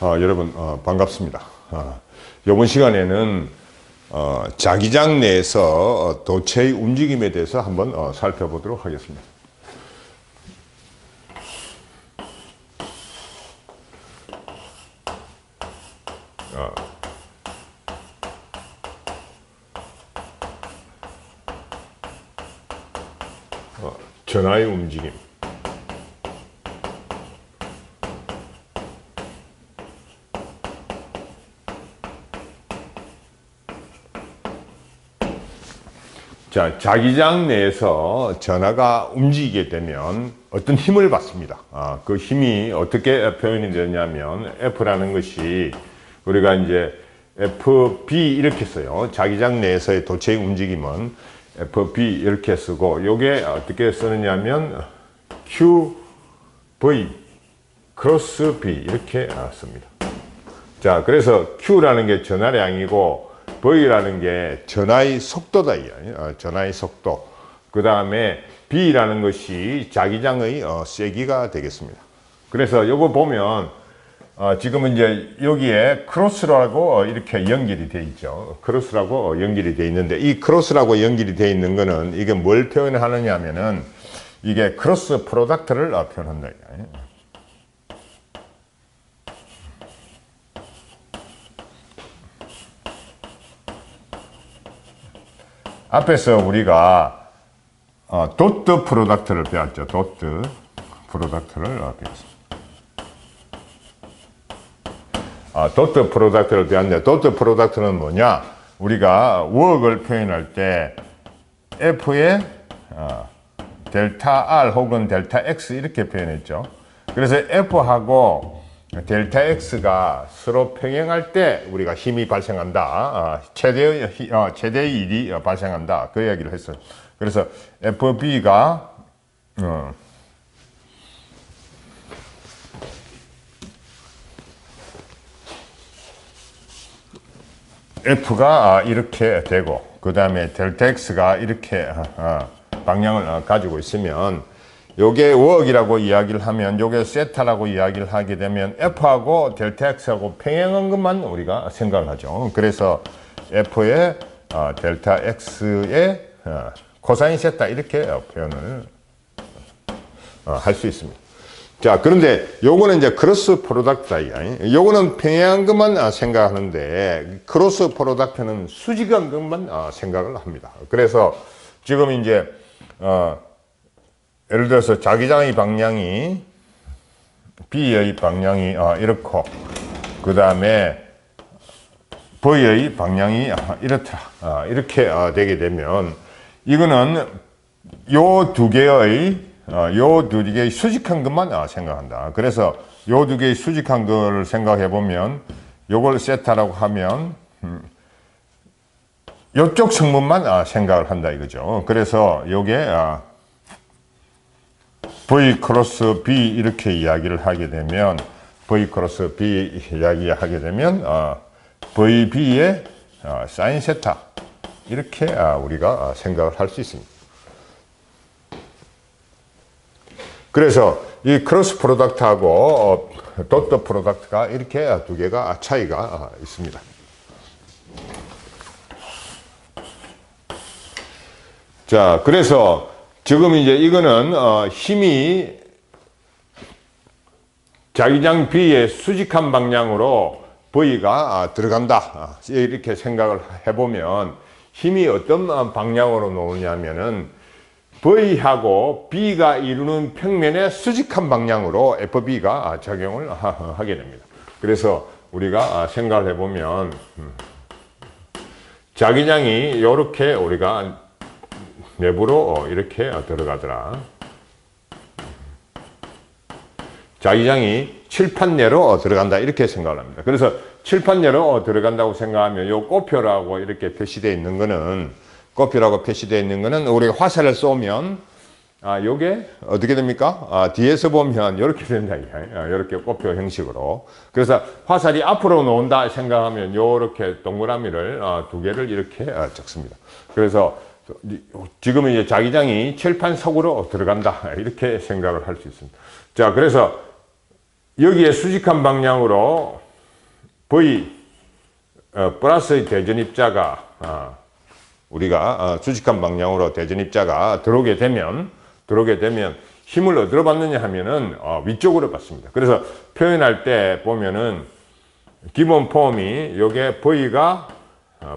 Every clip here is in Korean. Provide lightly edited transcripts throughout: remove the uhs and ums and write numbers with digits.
여러분 반갑습니다. 이번 시간에는 자기장 내에서 도체의 움직임에 대해서 한번 살펴보도록 하겠습니다. 전하의 움직임. 자, 자기장 내에서 전하가 움직이게 되면 어떤 힘을 받습니다. 그 힘이 어떻게 표현이 되냐면 F라는 것이 우리가 이제 FB 이렇게 써요. 자기장 내에서의 도체의 움직임은 FB 이렇게 쓰고, 요게 어떻게 쓰느냐면 QV 크로스 B 이렇게 씁니다. 자, 그래서 Q라는 게 전하량이고 V라는 게 전하의 속도다. 전하의 속도. 그 다음에 B라는 것이 자기장의 세기가 되겠습니다. 그래서 요거 보면 지금은 이제 여기에 크로스라고 이렇게 연결이 되어 있죠. 크로스라고 연결이 되어 있는데, 이 크로스라고 연결이 되어 있는 거는 이게 뭘 표현하느냐 하면은 이게 크로스 프로덕트를 표현한다. 앞에서 우리가 도트 프로덕트를 배웠죠. 도트 프로덕트를 배웠습니다. 도트 프로덕트를 배웠는데, 도트 프로덕트는 뭐냐? 우리가 워크를 표현할 때 F의 델타 R 혹은 델타 X 이렇게 표현했죠. 그래서 F하고 델타 X가 서로 평행할 때 우리가 힘이 발생한다. 최대의 일이 발생한다. 그 이야기를 했어요. 그래서 FB가 F가 이렇게 되고, 그 다음에 델타 X가 이렇게 방향을 가지고 있으면, 요게 워크이라고 이야기를 하면, 요게 세타라고 이야기를 하게 되면 F하고 델타 X하고 평행한 것만 우리가 생각을 하죠. 그래서 F의 델타 X의 코사인 세타 이렇게 표현을 할 수 있습니다. 자, 그런데 요거는 이제 크로스 프로덕트다. 요거는 평행한 것만 생각하는데, 크로스 프로덕트는 수직한 것만 생각을 합니다. 그래서 지금 이제 예를 들어서 자기장의 방향이 B의 방향이 이렇고, 그 다음에 V의 방향이 이렇다. 이렇게 되게 되면, 이거는 요 두 개의 수직한 것만 생각한다. 그래서 요 두 개의 수직한 거를 생각해 보면, 요걸 세타라고 하면 요쪽 성분만 생각을 한다 이거죠. 그래서 요게 V 크로스 B 이렇게 이야기를 하게 되면, V 크로스 B 이야기하게 되면 VB의 사인 세타 이렇게 우리가 생각을 할 수 있습니다. 그래서 이 크로스 프로덕트하고 도트 프로덕트가 이렇게 두 개가 차이가 있습니다. 자, 그래서 지금 이제 이거는 힘이 자기장 B의 수직한 방향으로 V가 들어간다. 이렇게 생각을 해보면, 힘이 어떤 방향으로 놓느냐면은 V하고 B가 이루는 평면의 수직한 방향으로 FB가 작용을 하게 됩니다. 그래서 우리가 생각을 해보면, 자기장이 이렇게 우리가 내부로 이렇게 들어가더라. 자기장이 칠판 내로 들어간다. 이렇게 생각을 합니다. 그래서 칠판 내로 들어간다고 생각하면, 요 꼬표라고 이렇게 표시되어 있는 거는, 꼬표라고 표시되어 있는 거는 우리가 화살을 쏘면 요게 어떻게 됩니까? 뒤에서 보면 이렇게 된다. 이렇게 꼬표 형식으로. 그래서 화살이 앞으로 나온다 생각하면 요렇게 동그라미를 두 개를 이렇게 적습니다. 그래서 지금은 이제 자기장이 칠판 속으로 들어간다. 이렇게 생각을 할 수 있습니다. 자, 그래서 여기에 수직한 방향으로 V 플러스 대전입자가 우리가 수직한 방향으로 대전입자가 들어오게 되면 힘을 어디로 받느냐 하면은 위쪽으로 받습니다. 그래서 표현할 때 보면은 기본 폼이 요게 V가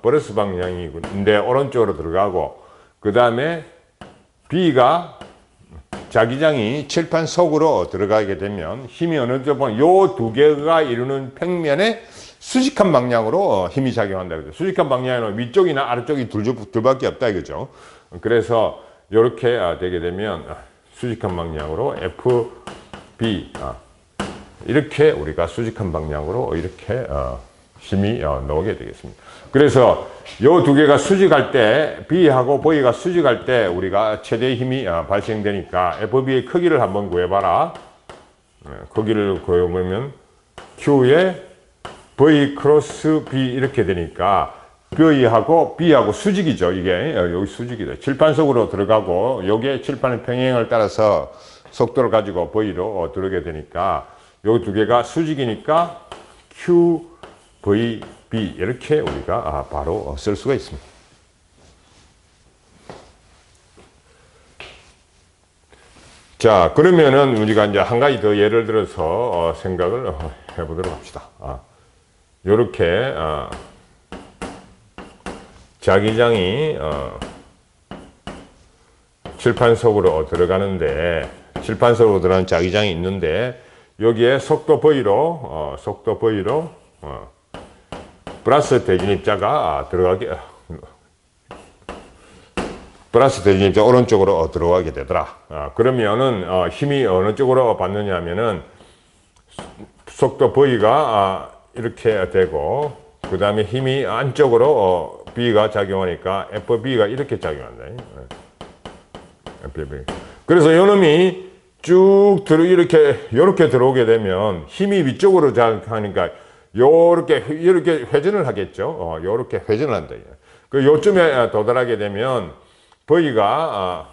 플러스 방향인데 오른쪽으로 들어가고, 그 다음에 B가 자기장이 칠판 속으로 들어가게 되면 힘이 어느 정도 보면 요 두 개가 이루는 평면에 수직한 방향으로 힘이 작용한다. 수직한 방향은 위쪽이나 아래쪽이 둘밖에 없다 이거죠. 그래서 이렇게 되게 되면 수직한 방향으로 FB 이렇게 우리가 수직한 방향으로 이렇게 힘이 나오게 되겠습니다. 그래서 요 두 개가 수직할 때, B하고 V가 수직할 때 우리가 최대 힘이 발생되니까 FB의 크기를 한번 구해봐라. 크기를 구해보면 Q에 V 크로스 B 이렇게 되니까 V하고 B하고 수직이죠. 이게 여기 수직이다. 칠판 속으로 들어가고 요게 칠판의 평행을 따라서 속도를 가지고 V로 들어오게 되니까 요 두 개가 수직이니까 Q, V, B 이렇게 우리가 바로 쓸 수가 있습니다. 자, 그러면은 우리가 이제 한 가지 더 예를 들어서 생각을 해보도록 합시다. 요렇게 자기장이 칠판 속으로 들어가는데, 칠판 속으로 들어가는 자기장이 있는데 여기에 속도 V로 플러스 대진입자가 들어가게, 플러스 대진입자 오른쪽으로 들어가게 되더라. 그러면은 힘이 어느 쪽으로 받느냐 하면은 속도 V가 이렇게 되고, 그 다음에 힘이 안쪽으로 B가 작용하니까 FB가 이렇게 작용한다. FB. 그래서 요놈이 쭉 이렇게 들어오게 되면 힘이 위쪽으로 작용하니까 요렇게 회전을 하겠죠. 요렇게 회전을 한다. 그 요쯤에 도달하게 되면 V가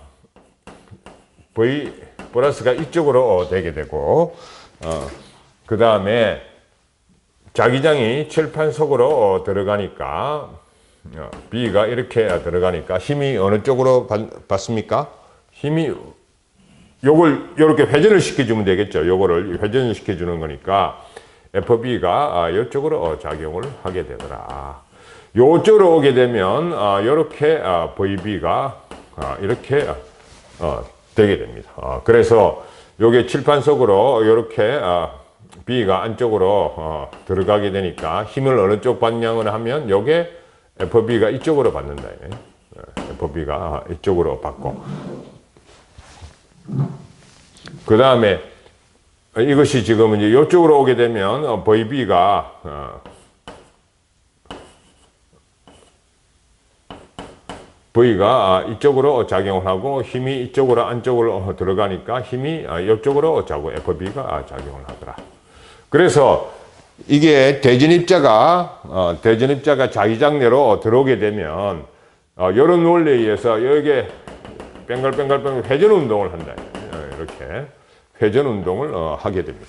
V 플러스가 이쪽으로 되게 되고, 그 다음에 자기장이 칠판 속으로 들어가니까 B가 이렇게 들어가니까 힘이 어느 쪽으로 받습니까? 힘이 요걸 요렇게 회전을 시켜주면 되겠죠. 요거를 회전을 시켜주는 거니까 FB가 이쪽으로 작용을 하게 되더라. 요쪽으로 오게 되면 요렇게 VB가 이렇게 되게 됩니다. 그래서 요게 칠판 속으로 요렇게 B가 안쪽으로 들어가게 되니까 힘을 어느 쪽 방향으로 하면 요게 FB가 이쪽으로 받는다. FB가 이쪽으로 받고, 그 다음에 이것이 지금 이제 이쪽으로 오게 되면 VB가 V가 이쪽으로 작용을 하고 힘이 이쪽으로 안쪽으로 들어가니까 힘이 이쪽으로 FB가 작용을 하더라. 그래서 이게 대진입자가 자기장 내로 들어오게 되면 이런 원리에 의해서 여기에 뱅글뱅글 회전 운동을 한다. 이렇게 회전 운동을 하게 됩니다.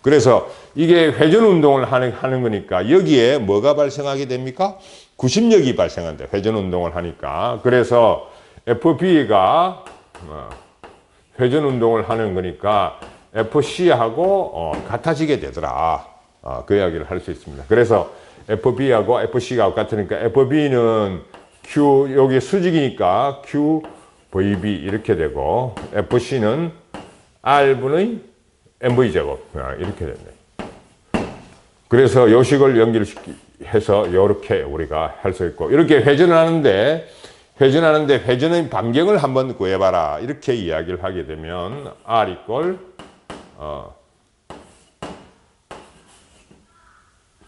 그래서 이게 회전 운동을 하는 거니까 여기에 뭐가 발생하게 됩니까? 구심력이 발생한다. 회전 운동을 하니까. 그래서 FB가 회전 운동을 하는 거니까 FC하고 같아지게 되더라. 그 이야기를 할 수 있습니다. 그래서 FB하고 FC가 같으니까 FB는 Q, 여기 수직이니까 Q, VB 이렇게 되고, FC는 R분의 MV제곱 이렇게 된다. 그래서 요식을 연결해서 이렇게 우리가 할 수 있고, 이렇게 회전을 하는데 회전의 반경을 한번 구해봐라. 이렇게 이야기를 하게 되면 R 이꼴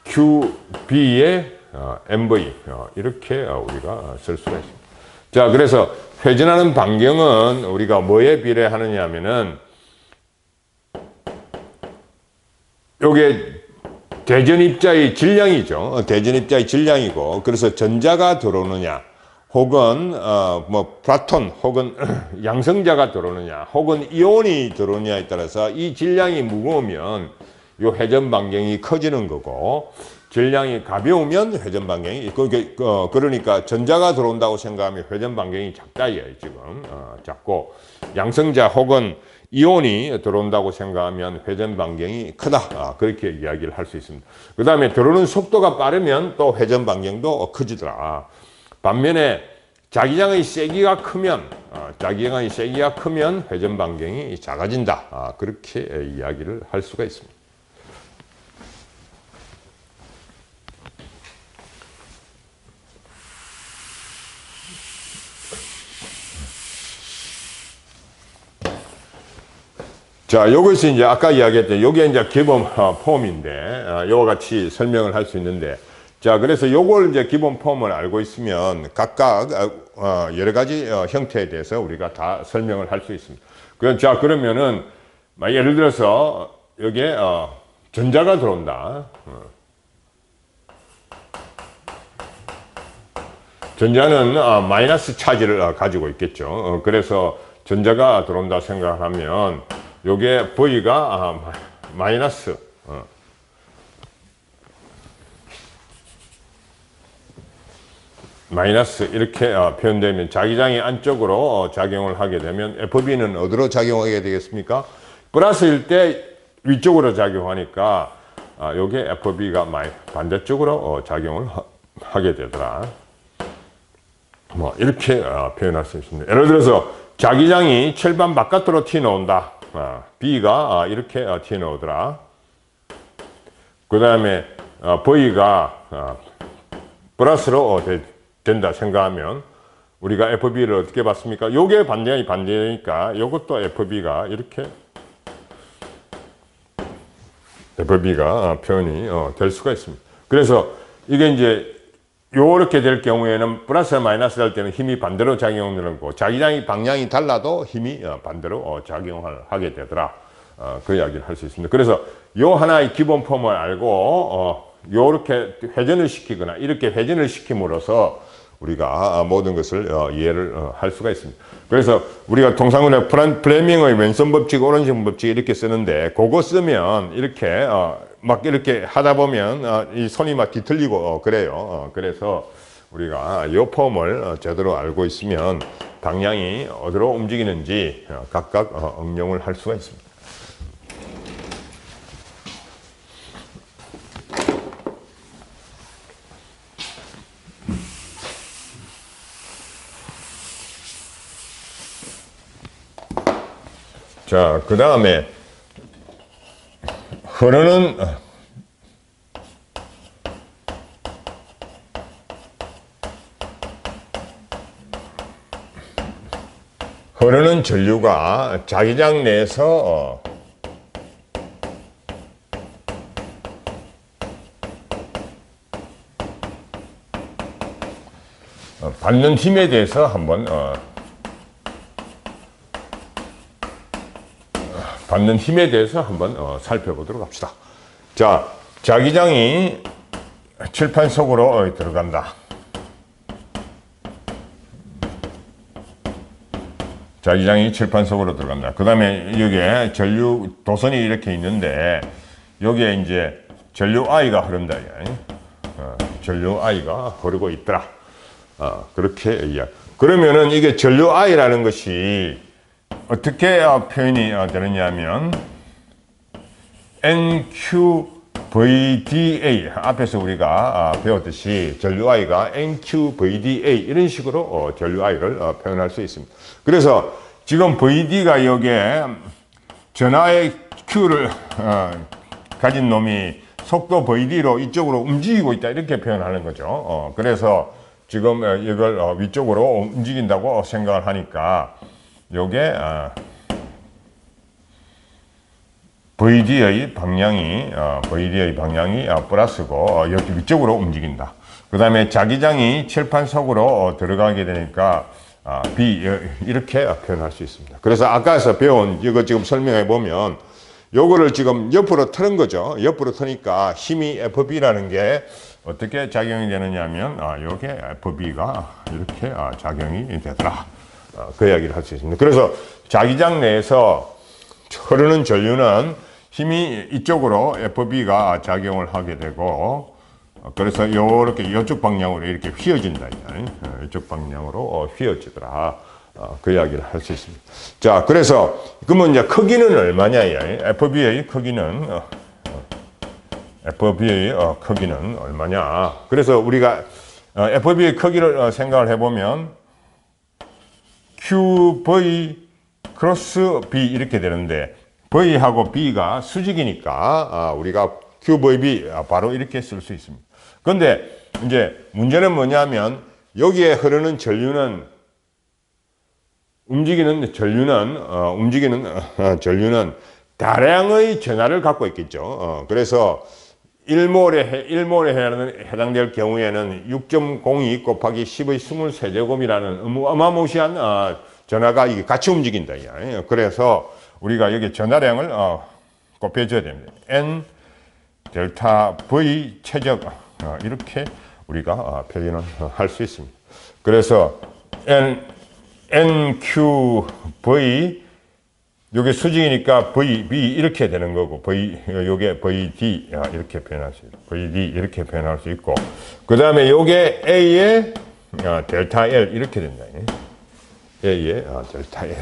QB의 MV 이렇게 우리가 쓸 수가 있습니다. 자, 그래서 회전하는 반경은 우리가 뭐에 비례하느냐 하면은 요게 대전입자의 질량이죠. 대전입자의 질량이고, 그래서 전자가 들어오느냐 혹은 뭐 플라톤 혹은 양성자가 들어오느냐 혹은 이온이 들어오느냐에 따라서 이 질량이 무거우면 요 회전 반경이 커지는 거고, 질량이 가벼우면 회전 반경이 그러니까 전자가 들어온다고 생각하면 회전 반경이 작다 이거예요. 지금 작고, 양성자 혹은 이온이 들어온다고 생각하면 회전 반경이 크다, 그렇게 이야기를 할 수 있습니다. 그 다음에 들어오는 속도가 빠르면 또 회전 반경도 커지더라. 반면에 자기장의 세기가 크면 회전 반경이 작아진다, 그렇게 이야기를 할 수가 있습니다. 자, 요것이 이제 아까 이야기했던 요게 이제 기본 폼인데, 요와 같이 설명을 할 수 있는데, 자, 그래서 요걸 이제 기본 폼을 알고 있으면 각각 여러 가지 형태에 대해서 우리가 다 설명을 할 수 있습니다. 자, 그러면은 예를 들어서 여기에 전자가 들어온다. 전자는 마이너스 차지를 가지고 있겠죠. 그래서 전자가 들어온다 생각하면 요게 V가 마이너스 이렇게 표현되면 자기장이 안쪽으로 작용을 하게 되면 FB는 어디로 작용하게 되겠습니까? 플러스일 때 위쪽으로 작용하니까 요게 FB가 반대쪽으로 작용을 하게 되더라. 뭐 이렇게 표현할 수 있습니다. 예를 들어서 자기장이 철반 바깥으로 튀어나온다. B가 이렇게 튀어나오더라. 그 다음에 V가 플러스로 된다 생각하면 우리가 FB를 어떻게 봤습니까? 요게 반대니까 요것도 FB가 이렇게 FB가 표현이 될 수가 있습니다. 그래서 이게 이제 요렇게 될 경우에는 플러스 마이너스 할 때는 힘이 반대로 작용하는 거고, 자기장이 방향이 달라도 힘이 반대로 작용을 하게 되더라. 그 이야기를 할 수 있습니다. 그래서 요 하나의 기본 폼을 알고 요렇게 회전을 시키거나 이렇게 회전을 시킴으로써 우리가 모든 것을 이해를 할 수가 있습니다. 그래서 우리가 통상으로 플레밍의 왼손 법칙, 오른손 법칙 이렇게 쓰는데, 그거 쓰면 이렇게 막 이렇게 하다 보면 이 손이 막 뒤틀리고 그래요. 그래서 우리가 이 폼을 제대로 알고 있으면 방향이 어디로 움직이는지 각각 응용을 할 수가 있습니다. 자, 그 다음에 흐르는 전류가 자기장 내에서 받는 힘에 대해서 한번 살펴보도록 합시다. 자, 자기장이 칠판 속으로 들어간다. 자기장이 칠판 속으로 들어간다. 그 다음에 여기에 전류 도선이 이렇게 있는데, 여기에 이제 전류 I가 흐른다. 전류 I가 흐르고 있더라. 그렇게 이야기. 그러면은 이게 전류 I라는 것이 어떻게 표현이 되느냐면, NQVDA, 앞에서 우리가 배웠듯이 전류 I가 NQVDA 이런 식으로 전류 I를 표현할 수 있습니다. 그래서 지금 VD가 여기에 전하의 Q를 가진 놈이 속도 VD로 이쪽으로 움직이고 있다, 이렇게 표현하는 거죠. 그래서 지금 이걸 위쪽으로 움직인다고 생각을 하니까 요게 VD의 방향이 플러스고 여기 위쪽으로 움직인다. 그 다음에 자기장이 칠판 속으로 들어가게 되니까 B 이렇게 표현할 수 있습니다. 그래서 아까서 배운 이거 지금 설명해 보면 요거를 지금 옆으로 트는 거죠. 옆으로 트니까 힘이 FB라는 게 어떻게 작용이 되느냐면 요게 FB가 이렇게 작용이 되더라. 그 이야기를 할 수 있습니다. 그래서 자기장 내에서 흐르는 전류는 힘이 이쪽으로 FB가 작용을 하게 되고, 그래서 요렇게 이쪽 방향으로 이렇게 휘어진다. 이쪽 방향으로 휘어지더라. 그 이야기를 할 수 있습니다. 자, 그래서 그러면 이제 크기는 얼마냐? FB의 크기는 크기는 얼마냐? 그래서 우리가 FB의 크기를 생각을 해보면 QV 크로스 B 이렇게 되는데, V하고 B가 수직이니까 우리가 QVB 바로 이렇게 쓸 수 있습니다. 그런데 이제 문제는 뭐냐면 여기에 흐르는 전류는 움직이는 전류는 다량의 전하를 갖고 있겠죠. 그래서 1몰에 해당될 경우에는 6.02 곱하기 10의 23제곱이라는 어마무시한 전하가 이게 같이 움직인다. 그래서 우리가 여기 전하량을 곱해줘야 됩니다. N 델타 V 최적 이렇게 우리가 표현을 할 수 있습니다. 그래서 NQV 요게 수직이니까 VB 이렇게 되는 거고, 요게 VD 이렇게 표현할 수 있고, VD 이렇게 표현할 수 있고, 그 다음에 요게 A의 델타 L 이렇게 된다. A의 델타 L.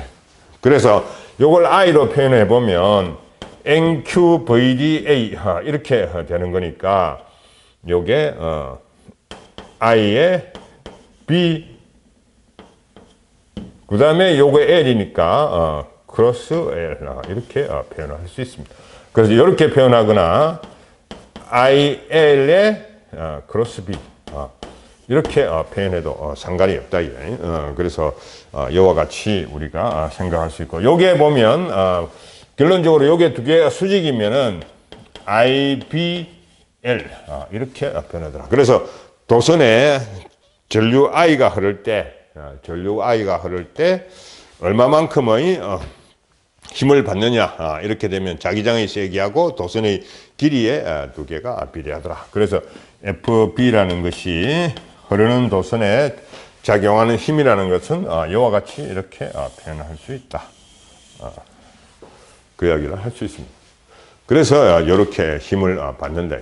그래서 요걸 I로 표현해 보면 NQVDA 이렇게 되는 거니까 요게 I의 B, 그 다음에 요게 L이니까 크로스 L 이렇게 표현을 할 수 있습니다. 그래서 이렇게 표현하거나 IL의 크로스 B 이렇게 표현해도 상관이 없다. 그래서 이와 같이 우리가 생각할 수 있고, 요게 보면 결론적으로 요게 두 개가 수직이면은 IBL 이렇게 표현하더라. 그래서 도선에 전류 I가 흐를 때 얼마만큼의 힘을 받느냐 이렇게 되면 자기장의 세기하고 도선의 길이의 두 개가 비례하더라. 그래서 FB라는 것이 흐르는 도선에 작용하는 힘이라는 것은 이와 같이 이렇게 표현할 수 있다. 그 이야기를 할 수 있습니다. 그래서 이렇게 힘을 받는다.